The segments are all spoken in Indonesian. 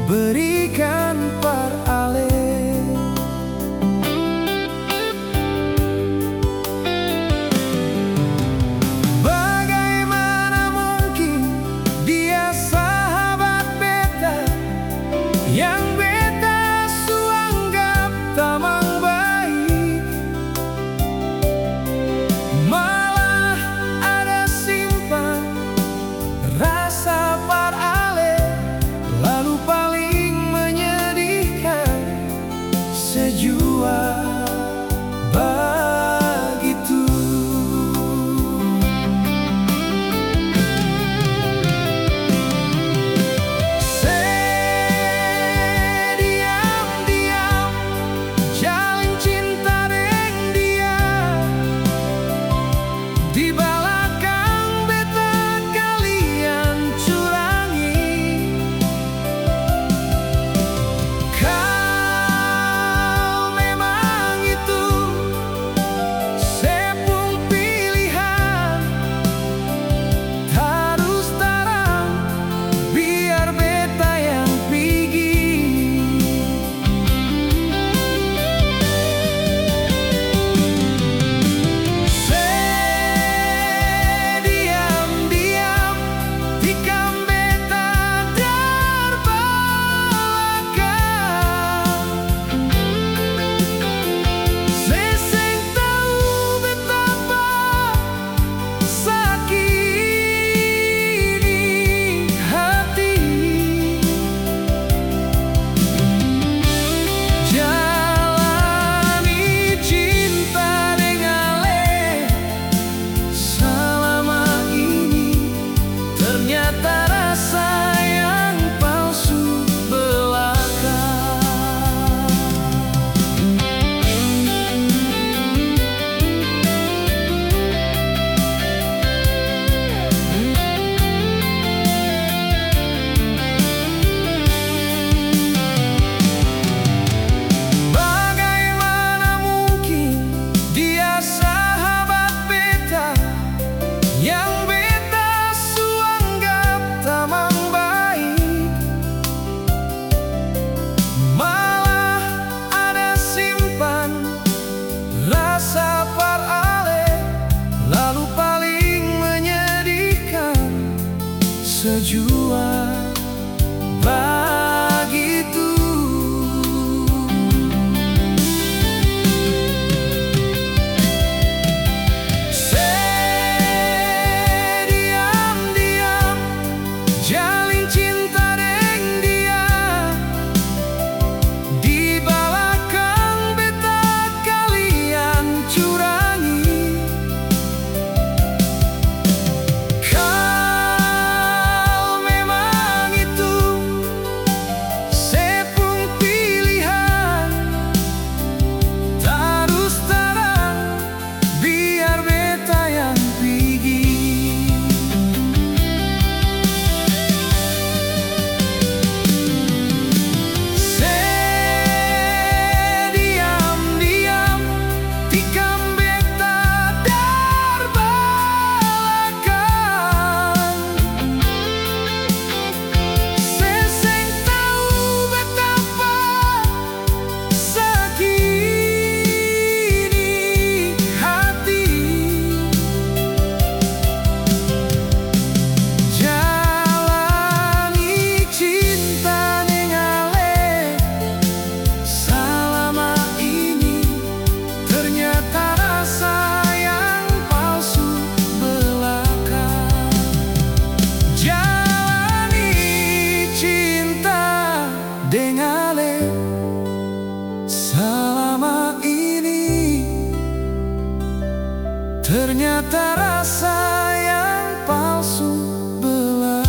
berikan peralih. Bagaimana mungkin dia sahabat beta yang beta suanggap tamang baik, malah ada simpan rasa peralih. Lalu paling menyedihkan, sejua begitu. Diam-diam jalin cinta deng dia, di belakang beta kalian curangi. Kau memang itu sepung pilihan, terus terang biar beta yang pergi. Diam-diam tikam beta terbelakang. Seseng tahu betapa sakit hati. Jalani cinta dengan selama ini, ternyata rasa yang palsu belaka. Bagaimana mungkin dia sahabat beta yang beta suanggap tamang baik, malah ada simpan rasa peralih. Lalu paling menyedihkan, sejua begitu. Diam-diam jalin cinta deng dia, di belakang beta kalian curangi. Kau memang itu sepung pilihan, terus terang biar beta yang pergi. Diam-diam tikam beta terbelakang. Seseng tahu betapa sakit hati. Jalani cinta dengan selama ini, ternyata rasa yang palsu belaka. Jalani cinta dengan selama ini, ternyata rasa yang palsu belaka.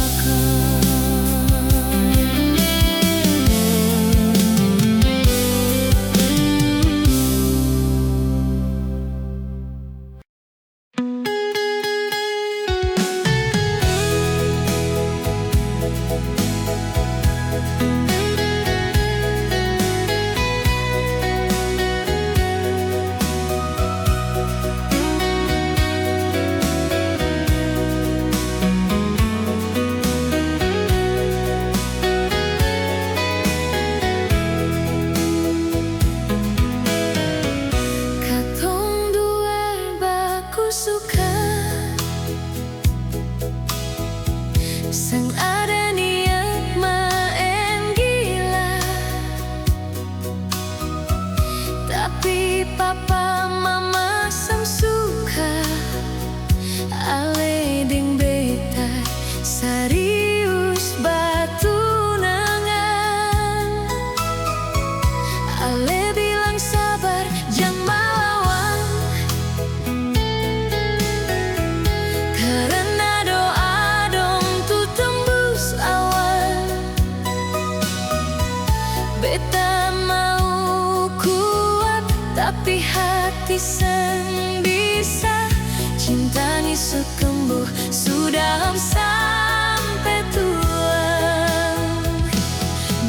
Beta mau kuat, tapi hati seng bisa. Cinta ni sekembuh sudah sampai tua.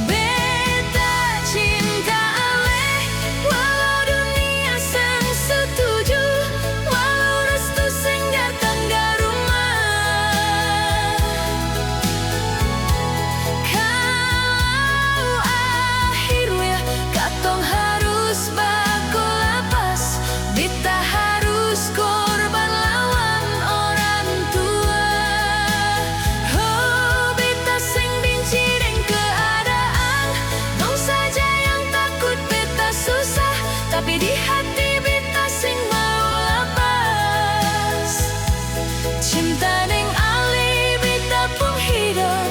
Beta cinta aleh, walau dunia seng setuju, walau restu seng datang dari rumah. Kalau akhirnya katong harus baku lapas, beta harus korban lawan orang tua. Oh, beta seng benci dengan keadaan, dong saja yang takut beta susah, tapi di hati beta seng mau lepas. Cinta deng alih beta pun hidup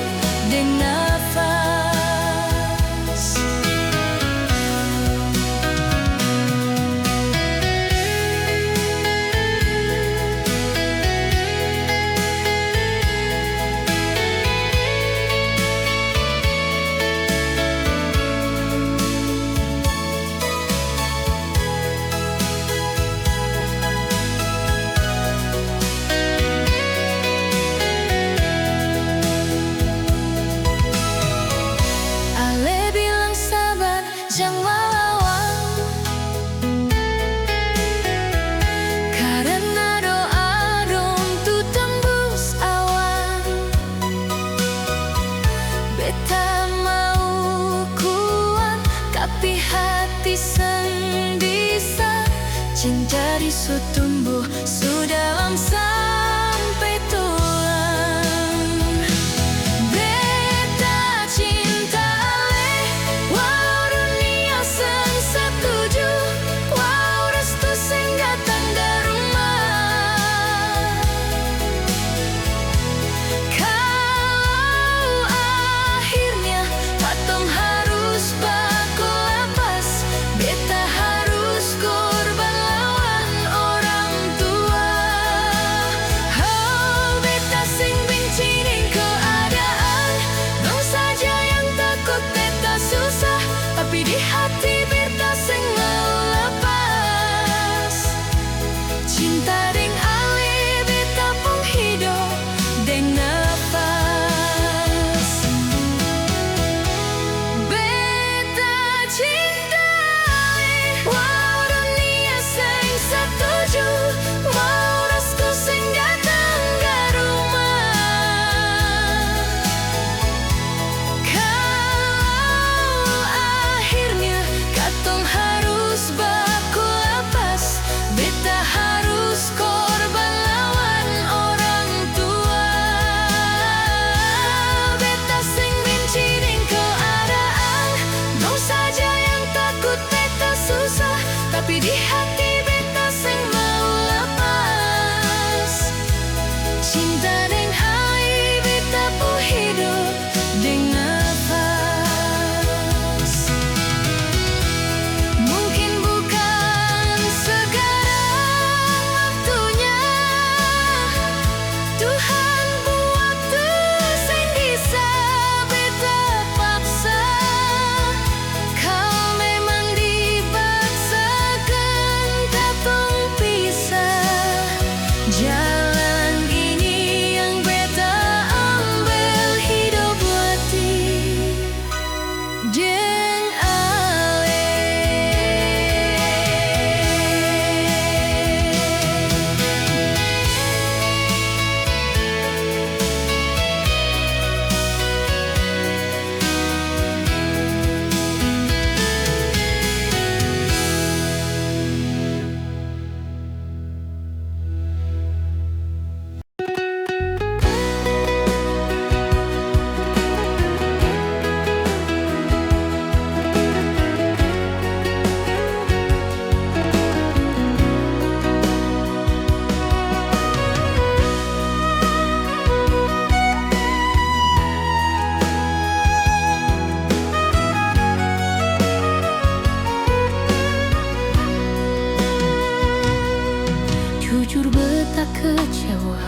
deng nafas. Ale bilang sabar, jangan lawan, karena doa dong tu tembus awan. Beta mau kuat, tapi hati seng bisa. Cinta di tumbuh sudah sampai tulang. Beta cinta aleh, walau dunia seng setuju, walau restu seng datang dari rumah. Kalau akhirnya katong harus baku lapas, beta harus korban lawan orang tua. Oh, beta seng benci dengan keadaan, dong saja yang takut beta susah, tapi di hati beta seng mau lepas. Cinta deng alih beta pun hidup deng nafas. Beta cinta alih, walau dunia seng setuju, walau restu seng datang dari rumah. Kalau akhirnya katong harus baku lapas, beta harus korban lawan orang tua. Beta seng benci dengan keadaan, dong saja yang takut beta susah, tapi di hati beta seng mau lepas. Cinta deng alih beta pun hidup deng nafas. Mungkin bukan sekarang waktunya, Tuhan buat tu seng bisa beta paksa. Kalau memang dipaksakan katong pisah, jalan ini yang beta ambil, hidup hati deng alih. Jujur beta kecewa,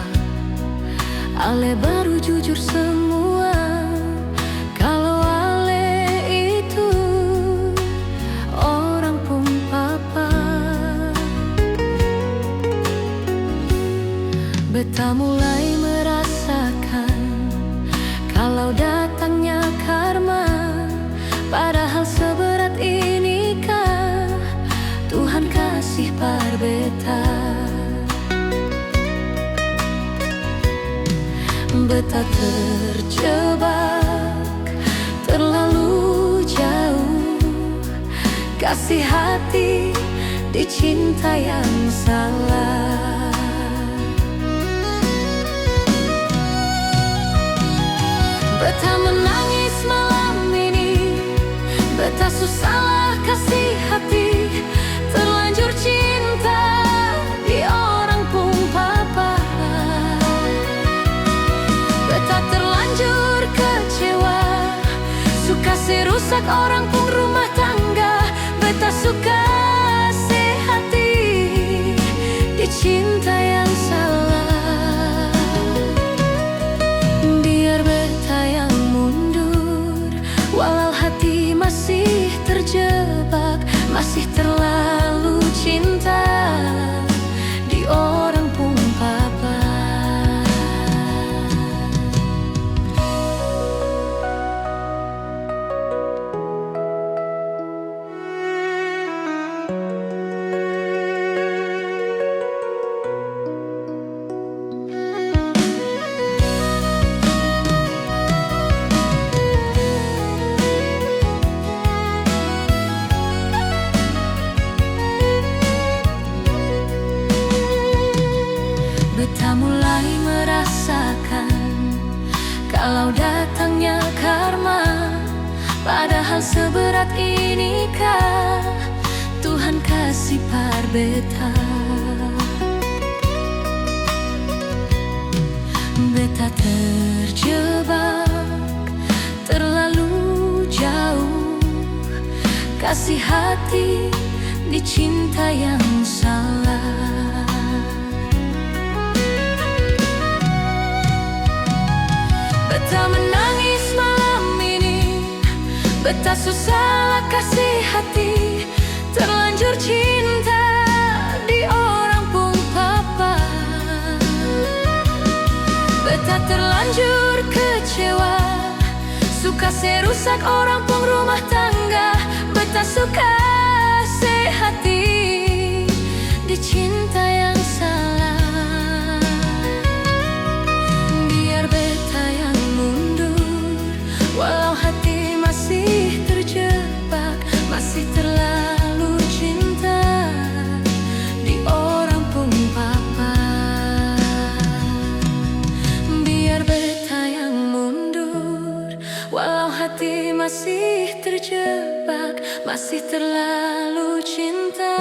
ale baru jujur semua. Kalau ale itu Padahal seberat inikah Tuhan kasih par beta. Beta terjebak terlalu jauh, kasih hati di cinta yang salah. Beta menangis malam ini, beta susahlah kasih hati, terlanjur cinta di orang pun papa. Beta terlanjur kecewa, suka serusak orang pun rumah tangga. Beta suka sehati di cinta yang salah. Biar beta yang mundur, walau hati masih terjebak, masih terlalu cinta di orang pun papa. Beta mulai merasakan kalau datangnya karma. Padahal seberat inikah Tuhan kasih par beta. Beta terjebak terlalu jauh, kasih hati di cinta yang salah. Beta menangis malam ini, beta susahlah kasih hati, terlanjur cinta di orang pun papa. Beta terlanjur kecewa, suka serusak orang pun rumah tangga. Beta suka sehati di cinta yang salah. Biar beta yang mundur, walau hati masih terjebak, masih terlalu cinta di orang pun papa. Biar beta yang mundur, walau hati masih terjebak, masih terlalu cinta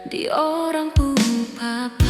di orang pun papa.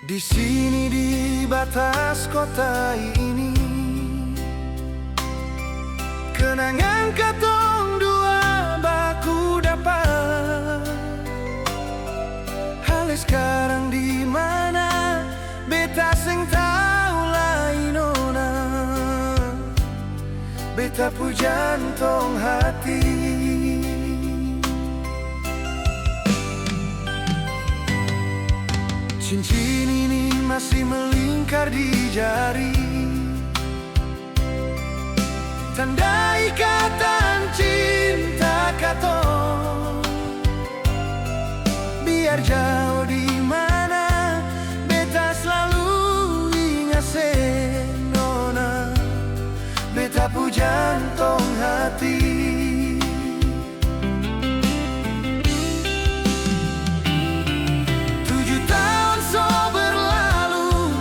Di sini di batas kota ini, kenangan katong dua baku dapat. Hale sekarang di mana, beta seng tahu lain nona. Beta pu jantung hati. Cincin ini masih melingkar di jari, tanda ikatan cinta katong. Biar jauh di mana, beta selalu ingat nona. Beta pu jantung hati. 7 tahun so berlalu,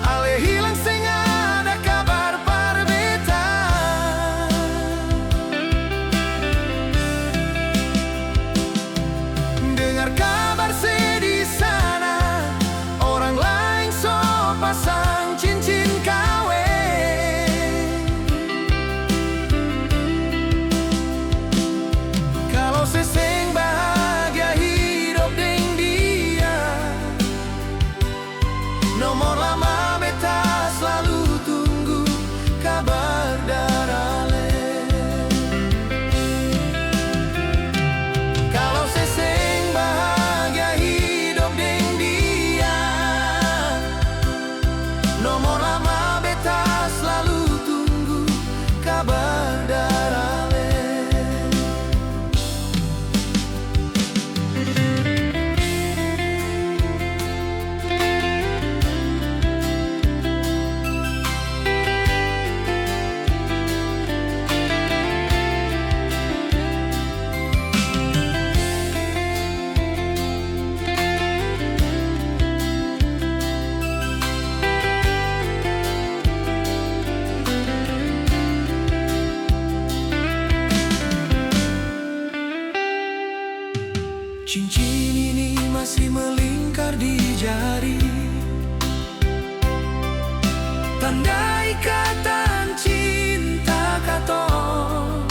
ale hilang seng ada kabar par beta. Cincin ini masih melingkar di jari, tanda ikatan cinta katong.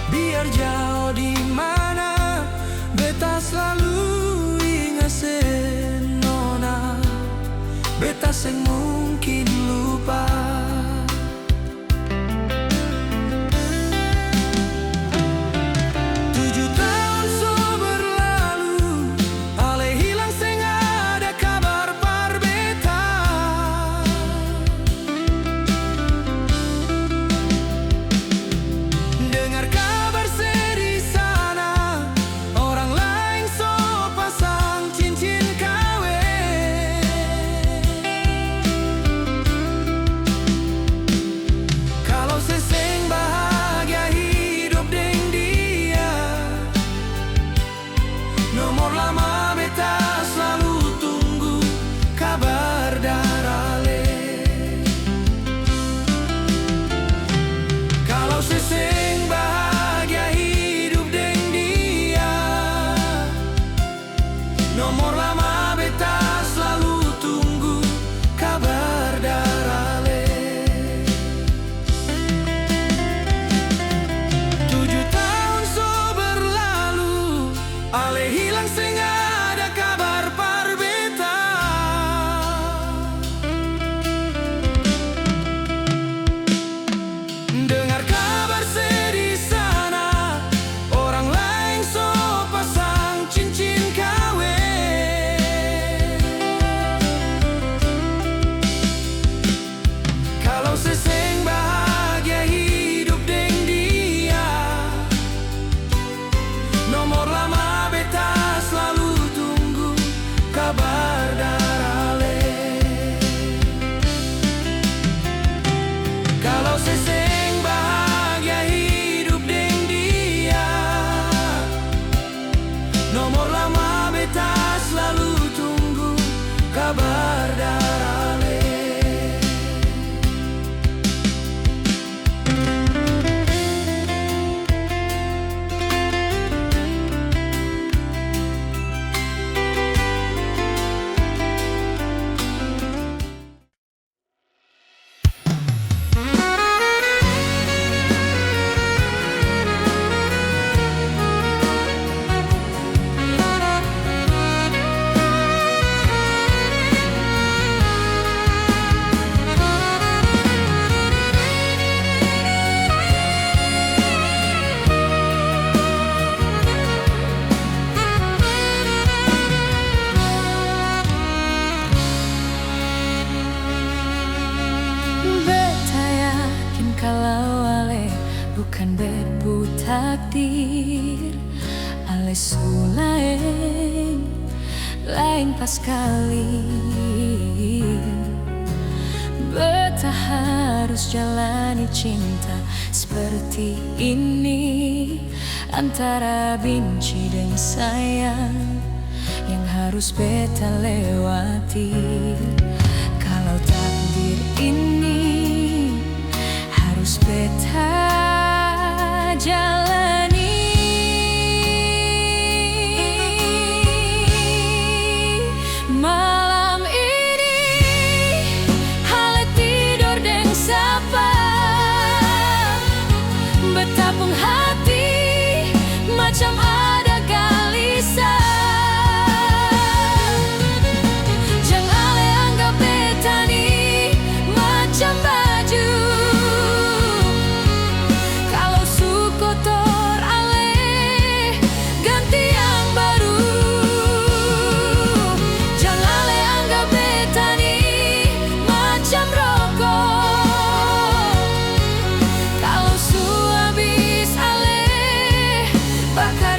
Biar jauh di mana, beta selalu ingat sen nona. Beta seng mungkin lupa. 7 tahun so berlalu, ale hilang seng ada kabar par beta. Dengar kabar sedih sana, orang lain so pasang cincin kawin. Kalau seseng bahagia hidup deng dia, nomor lama beta selalu tunggu kabar darale. Kalau seseng bahagia hidup deng dia, nomor lama beta selalu tunggu kabar darale. 7 tahun so berlalu, ale hilang seng ada kabar par beta. Dengar kabar sedih sana, orang lain so pasang cincin kawin. Kalau seseng bahagia hidup deng dia, nomor lama beta selalu tunggu kabar darale. Kalau seseng bahagia hidup deng dia, nomor lama beta selalu tunggu kabar darale. Beta yakin kalau ale bukan bebu takdir, ale sulaeng lain pas kali. Beta harus jalani cinta seperti ini, antara benci dan sayang yang harus beta lewati. Kalau takdir ini harus beta jalani. Malam ini ale tidur deng sapa, betapung hati macam ada gelisah. Jangan ale anggap beta ni macam baju, kalau su kotor ale ganti yang baru. Jangan ale anggap beta ni macam rokok, kalau su habis ale bakar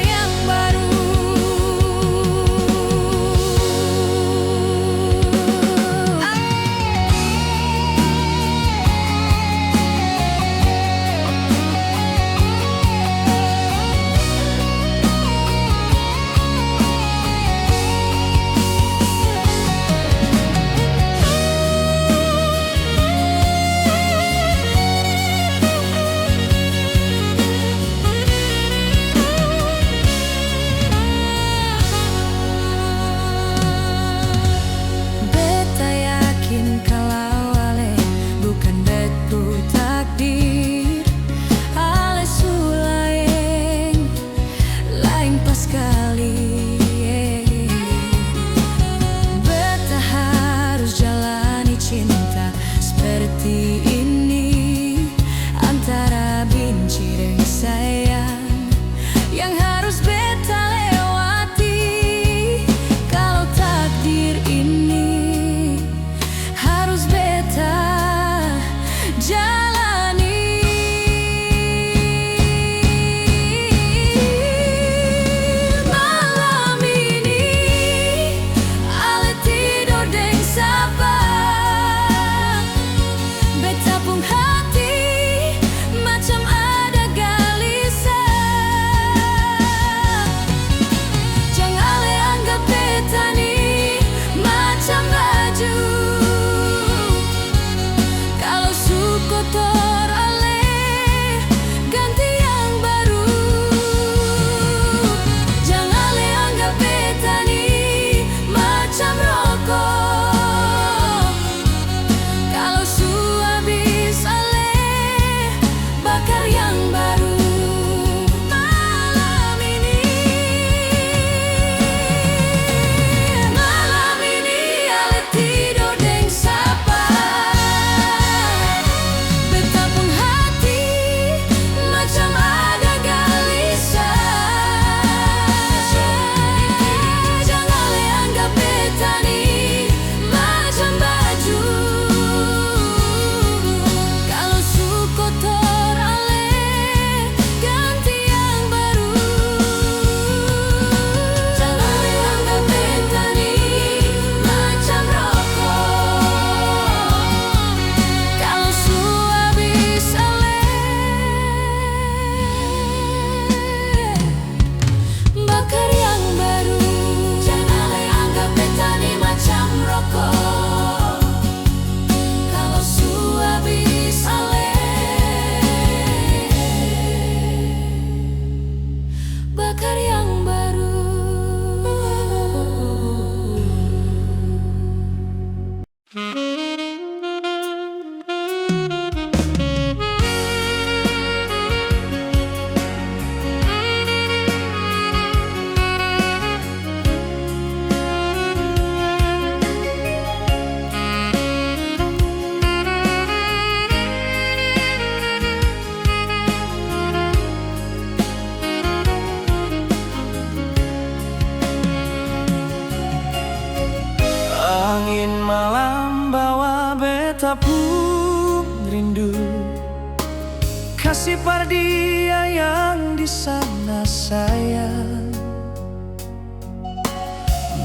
kasih Pardia yang di sana sayang.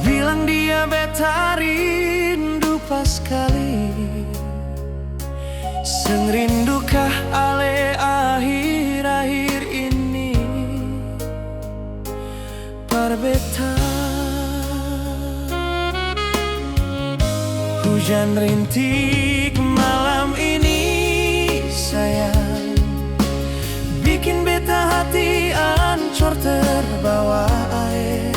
Bilang dia beta rindu pas kali. Seng rindukah ale akhir-akhir ini Parbeta. Hujan rintik malam ini sayang, bikin beta hati ancur terbawa air.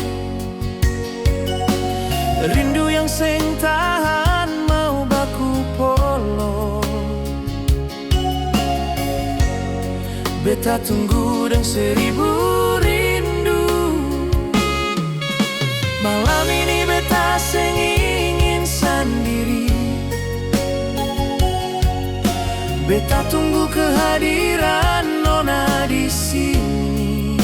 Rindu yang seng tahan mau baku polo. Beta tunggu dan 1000 rindu. Malam ini beta seng ingin sendiri. Beta tunggu kehadiran nona di sini.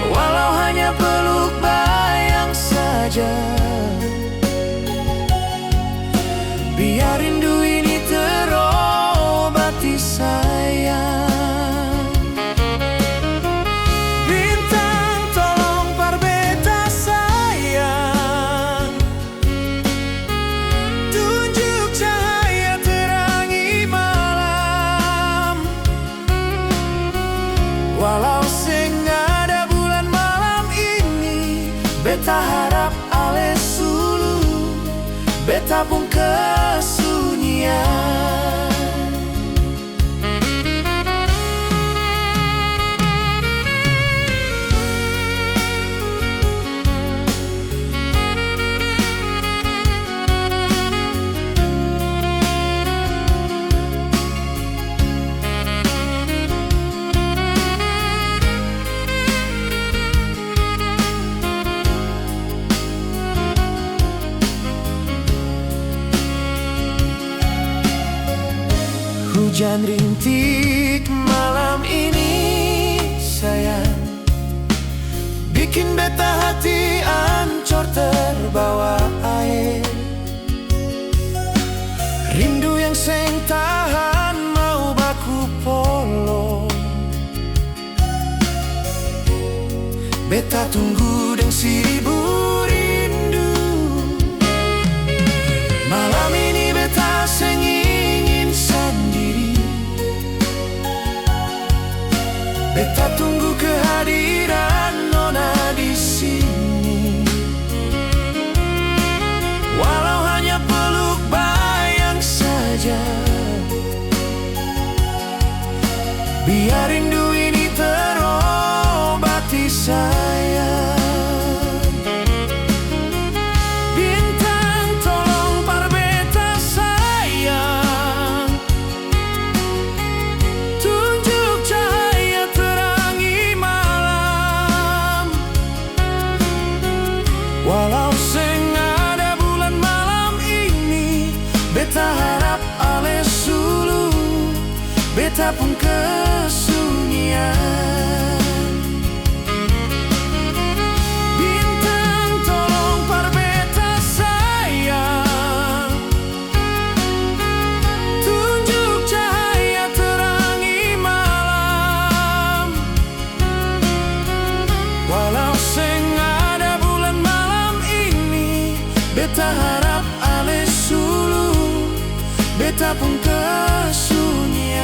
Walau hanya peluk bayang saja, biar rindu ini terobati sayang. Bintang tolong Parbeta sayang, tunjuk cahaya terangi malam. Walau seng ada bulan malam ini, beta harap ale sulu, beta pun kesunyian. Hujan rintik malam ini sayang, bikin beta hati ancur terbawa air. Rindu yang seng tahan mau baku polo. Beta tunggu dan 1000 rindu. Malam ini beta seng ingin sendiri. Beta tunggu kehadiran nona di sini. Walau hanya peluk bayang saja, biar rindu ini terobati sayang. Bintang tolong Parbeta sayang, tunjuk cahaya terangi malam. Walau seng ada bulan malam ini, beta harap ale sulu, beta pun kesunyian. Bintang tolong Parbeta sayang, tunjuk cahaya terangi malam. Walau seng ada bulan malam ini, beta harap ale sulu, beta pun kesunyian.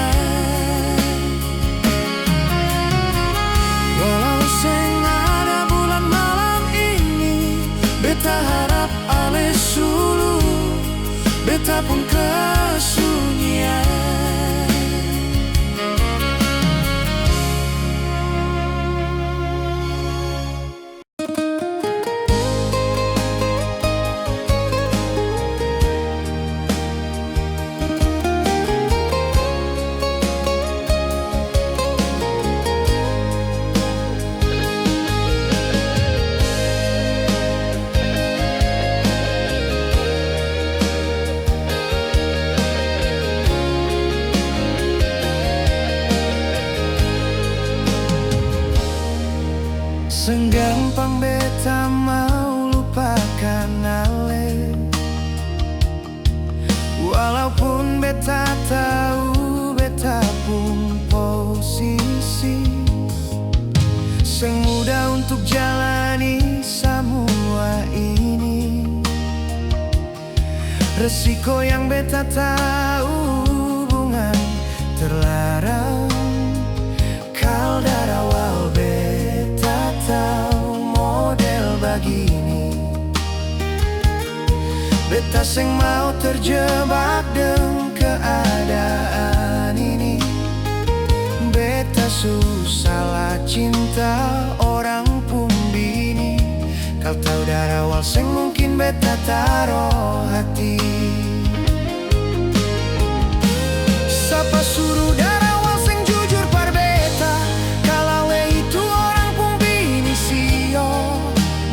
Resiko yang beta tahu, hubungan terlarang. Kal dari awal beta tahu model begini. Beta seng mau terjebak dengan keadaan ini. Beta susah lah cinta orang pun bini. Kau tahu dari awal seng mungkin beta taruh hati. Siapa suruh dari awal seng jujur par beta. Kalau itu orang pun bini sio.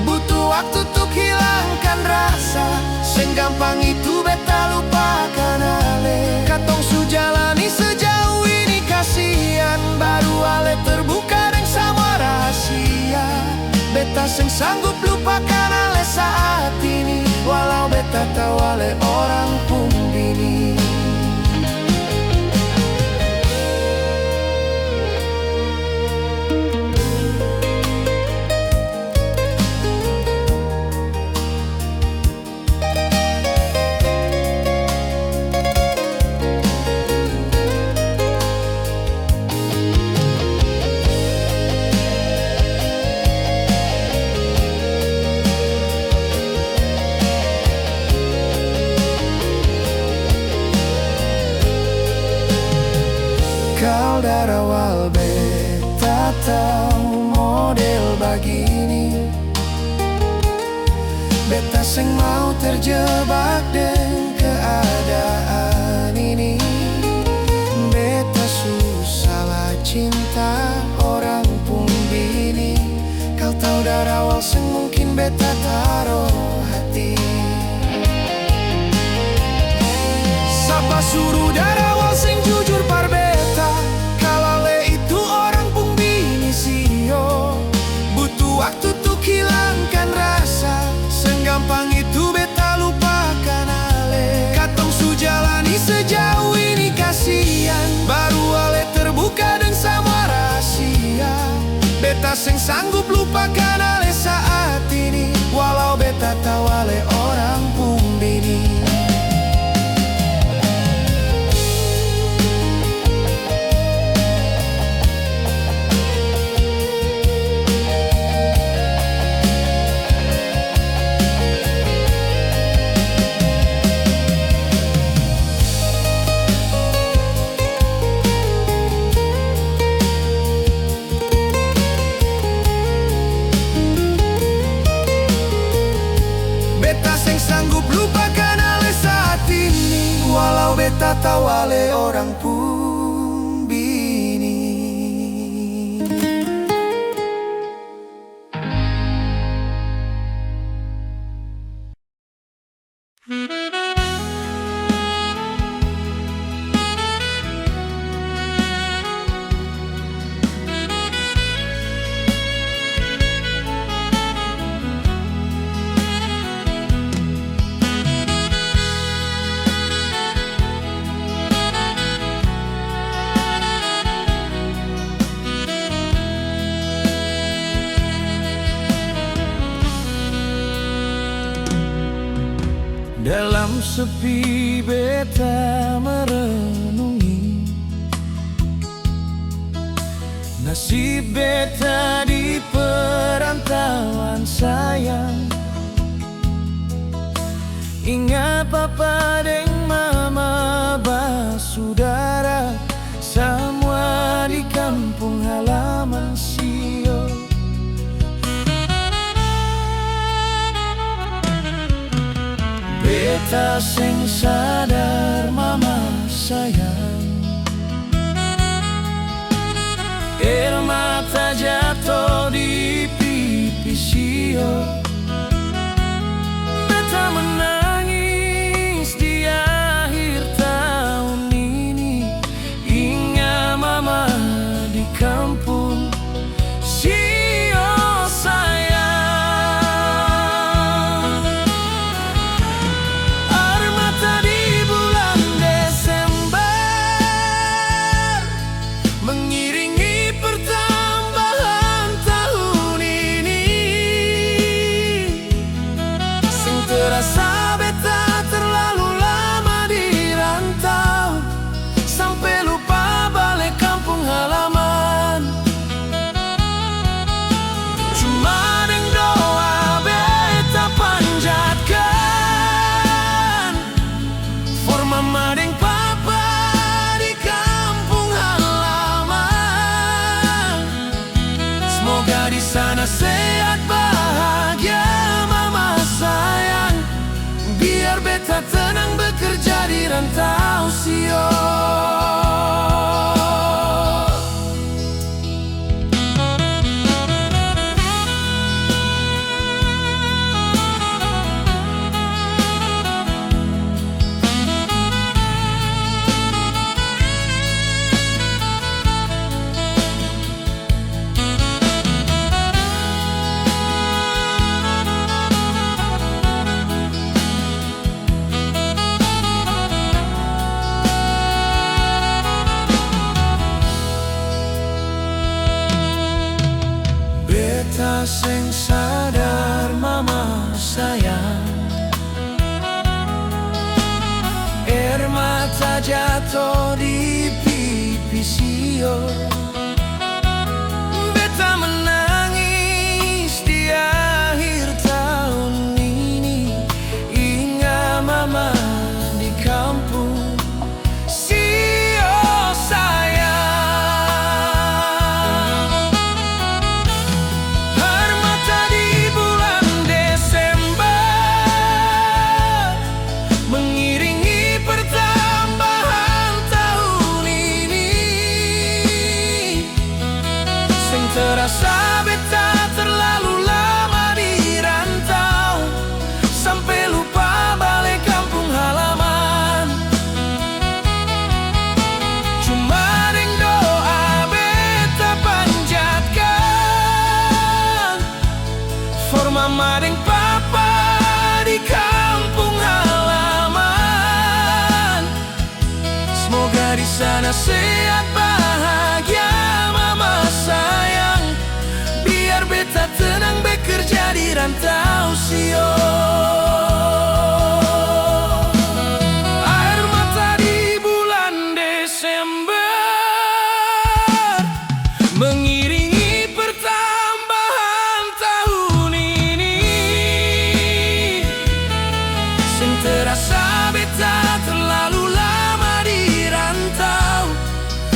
Butuh waktu untuk hilangkan rasa. Seng gampang itu beta lupakan ale. Katong su jalani sejauh ini kasihan. Baru ale terbuka dengan sama rahasia. Beta seng sanggup lupakan ale saat ini. Walau beta tahu ale orang pun bini. Kau dari awal beta tahu model begini. Beta seng mau terjebak dengan keadaan ini. Beta susah lah cinta orang pun bini. Kau tahu dari awal seng mungkin beta taruh hati. Siapa suruh dari awal seng jujur par beta. Waktu untuk hilangkan rasa. Segampang itu beta lupakan ale. Katong su jalani sejauh ini kasihan. Baru ale terbuka dengan sama rahasia. Beta seng sanggup lupakan ale saat ini. Walau beta tahu ale orang pun bini. Sanggup lupakan ale saat ini. Walau beta tahu ale orang pun bini. Dalam sepi beta merenungi nasib beta di perantauan sayang. Ingat papa deng mama basudara, semua di kampung halaman sio. Beta seng sadar mama sayang. Air mata jatuh di pipi sio. Beta menangis di akhir tahun ini. Ingat mama di kampung sio sayang. Mengiringi pertambahan tahun ini. rantau sio. Beta sing sadar mama sayang, air mata jatuh di pipi sio. Beta menangis di akhir tahun ini, ingat mama di kampung sio sayang. Air mata di bulan Desember mengiringi pertambahan tahun ini. Sing terasa beta terlalu lama di rantau, sampai lupa balik kampung halaman. Cuma deng doa beta panjatkan for mama deng papa di kampung halaman. Semoga di sana sehat bahagia mama sayang, biar beta tenang bekerja di rantau sio. Air mata di bulan Desember mengiringi pertambahan tahun ini. Sing terasa beta terlalu lama di rantau,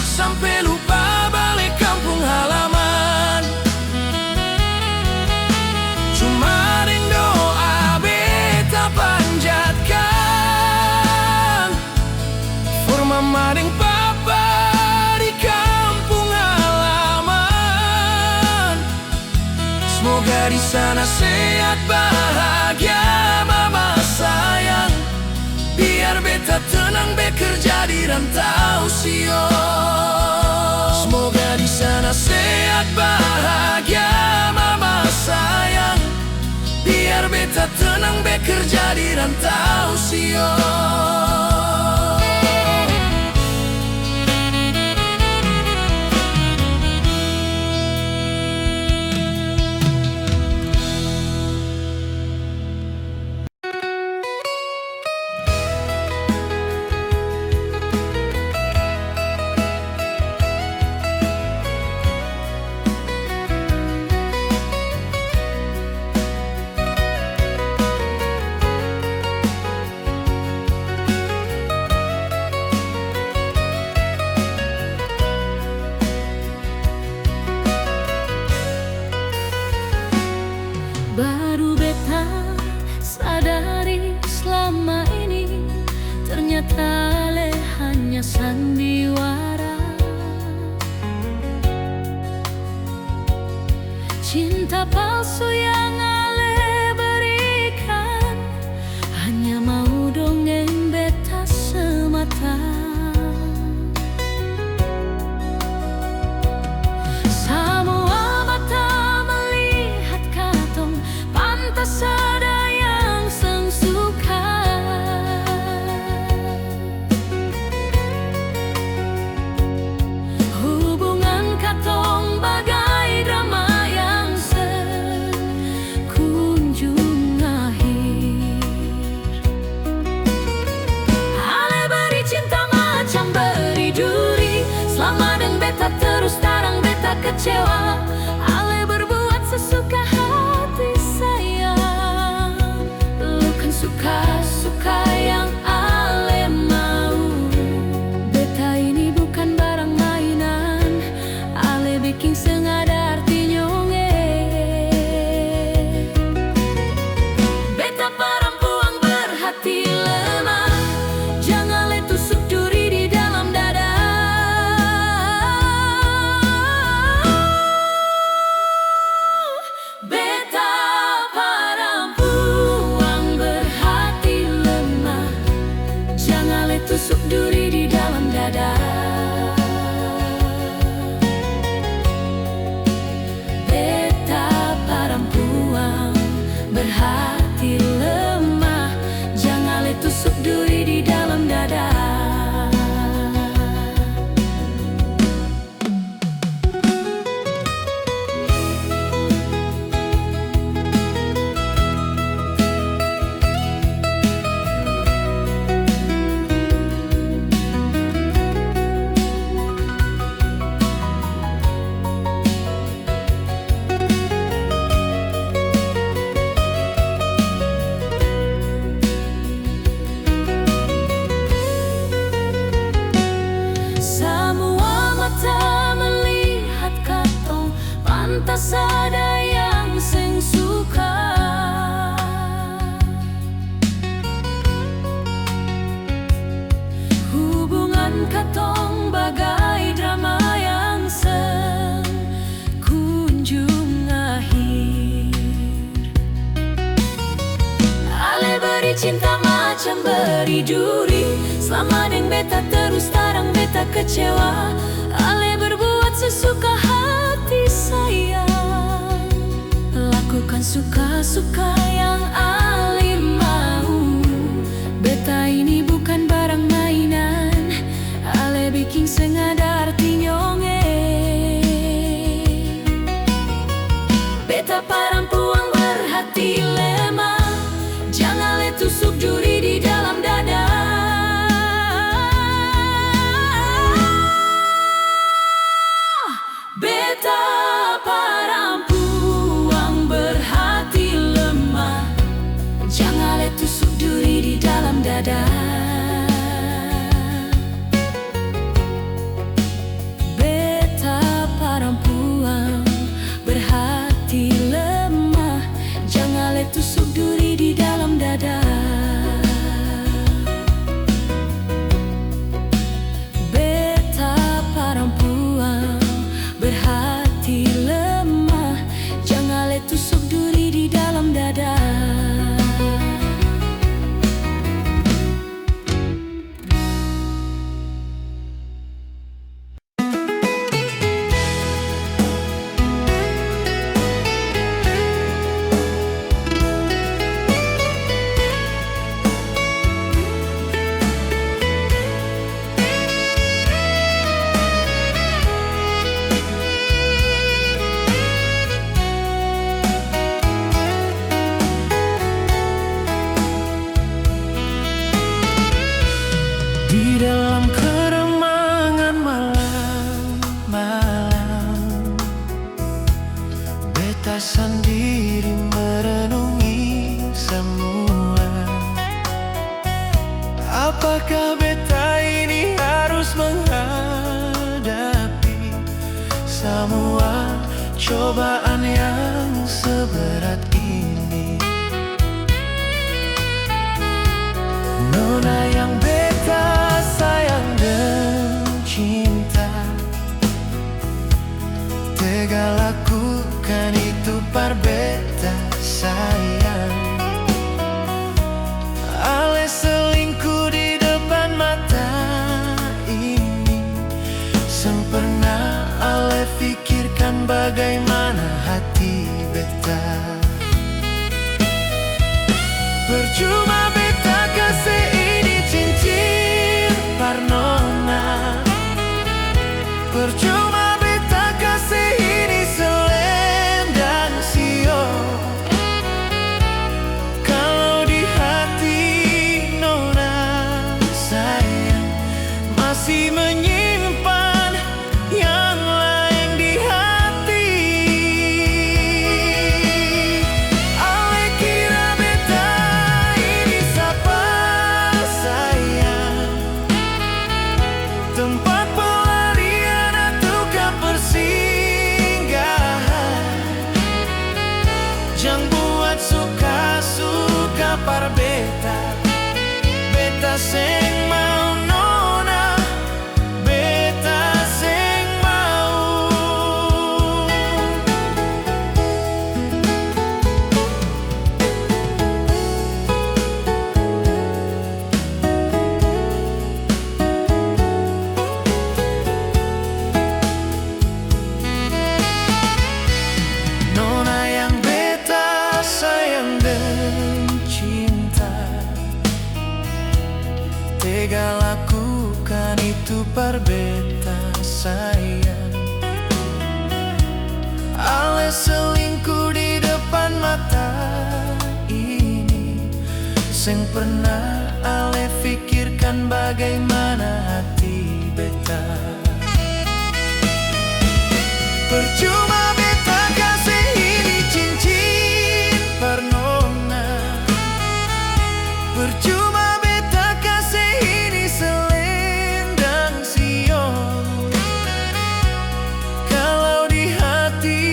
sampai lupa balik kampung halaman. Cuma deng doa beta panjatkan for mama deng papa di kampung halaman. Semoga di sana sehat bahagia mama sayang, biar beta tenang bekerja di rantau sio. Semoga di sana sehat bahagia mama sayang, biar beta tenang bekerja di rantau sio. Baru beta sadari selama ini, ternyata ale hanya sandiwara. Cinta palsu yang ale berikan hanya mau dongeng beta semata. Semua mata melihat katong, pantas ada yang sang suka. Hubungan katong bagai drama yang sekunjung akhir. Ale beri cinta macam beri duri, selama deng beta terus tarang beta kecewa. Ale berbuat sesuka hati sayang, bukan suka-suka yang ale mau. Beta ini bukan barang mainan, ale bikin sengada arti nyonge. Beta perempuan berhati lemah, jangan le pantas ada yang sing suka. Hubungan katong bagai drama yang seng kunjung akhir. Ale beri cinta macam beri duri, selama neng beta terus tarang beta kecewa. Ale berbuat sesuka hati sayang, lakukan suka-suka yang Ale mau. Beta ini bukan barang mainan, Ale bikin sengaja arti nyonge. Beta perempuan berhati lemah, jangan le tusuk duri di dalam dada. Beta perempuan berhati lemah, jangan le tusuk duri di dalam dada. Beta perempuan berhati lemah, jangan le tusuk duri di dalam dada. Beta perempuan berhati lemah, jangan le tusuk duri di dalam dada. Di dalam keremangan malam-malam, beta sendiri merenungi semua. Apakah beta ini harus menghadapi semua cobaan yang seberat ini? Nona yang beta sayang dan cinta, tega lakukan itu par beta sayang. Ale selingkuh di depan mata ini, sempurna ale pikirkan bagaimana hati beta. Percuma beta kasih ini cincin par nona, percuma beta kasih ini selendang sio. Kalau di hati nona sayang masih menyimpan yang lain di hati. Ale kira beta ini siapa sayang, tempat pelarian ataukah persinggahan. Jangan buat suka-suka par beta, beta seng mau nona, beta seng mau. Nona yang beta sayang dan cinta, tega lakukan itu par beta sayang. Ale selingkuh di depan mata ini, seng pernah ale pikirkan bagaimana hati beta. Percuma beta kasih ini cincin par nona, percuma beta kasih ini selendang sio. Kalau di hati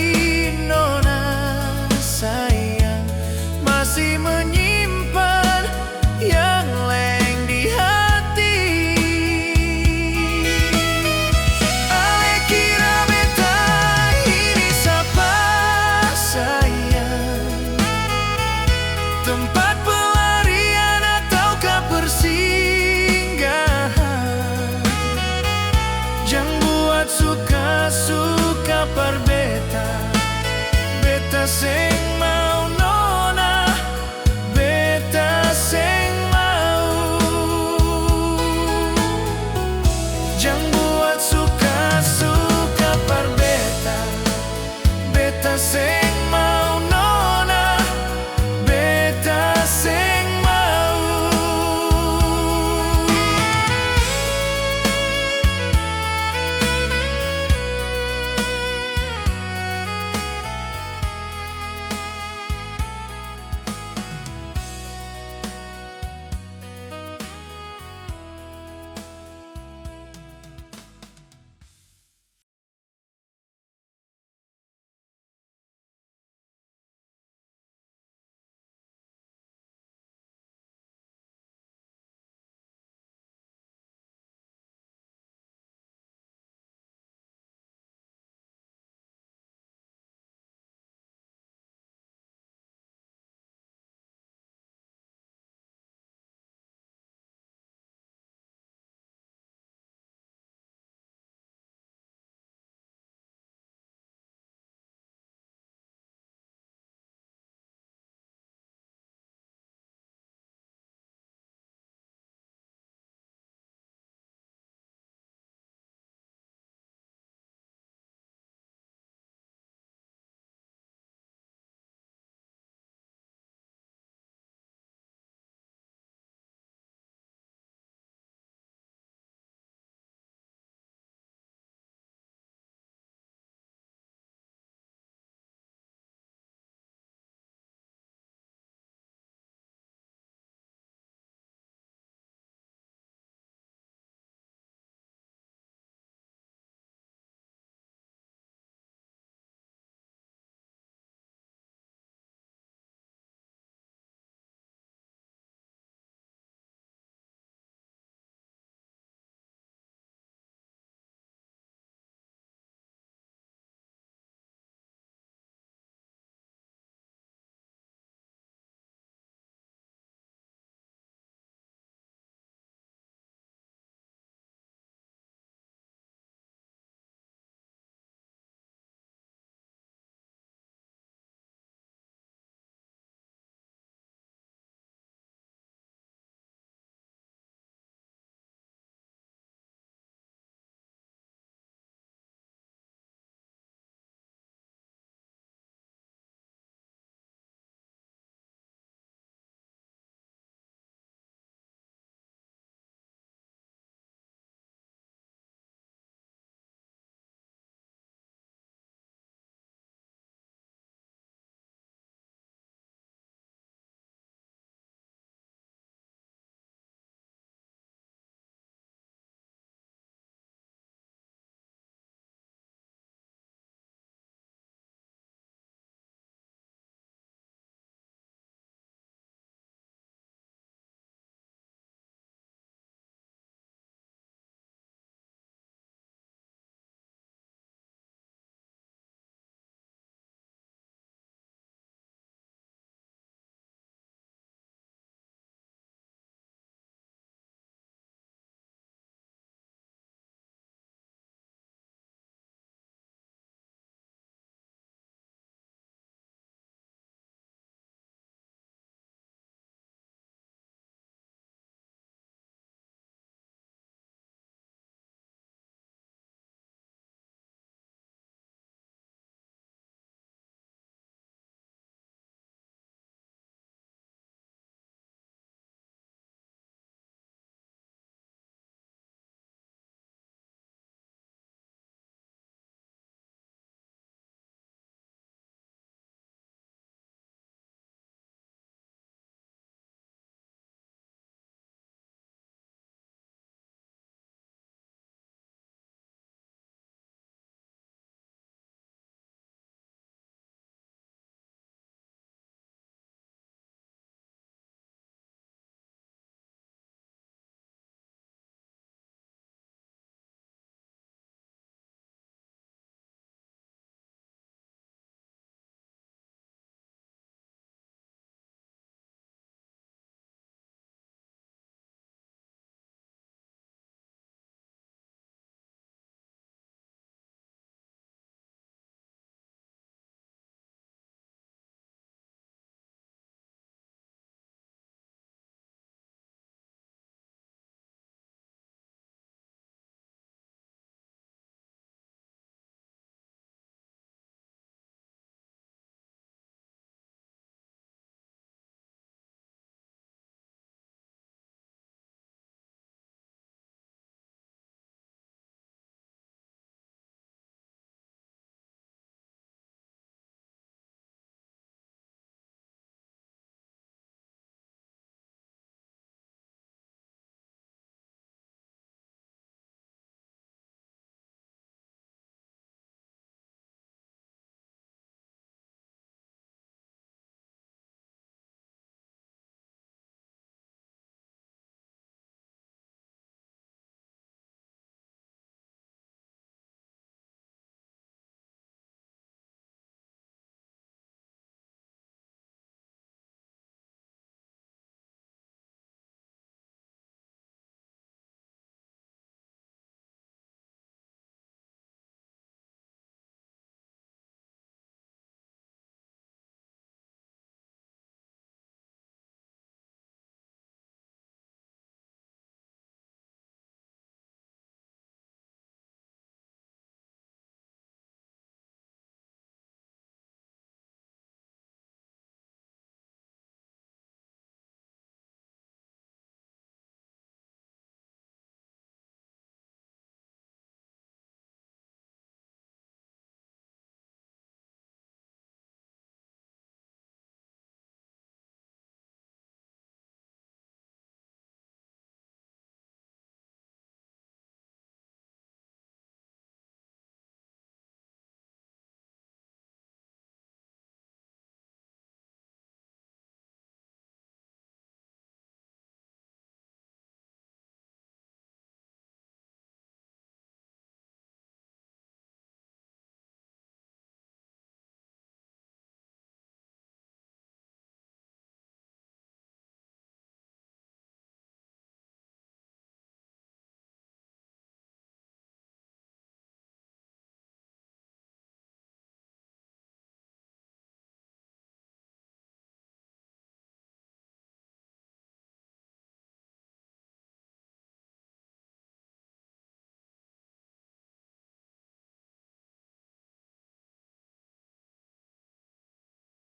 Jangan buat suka-suka par beta. Beta sing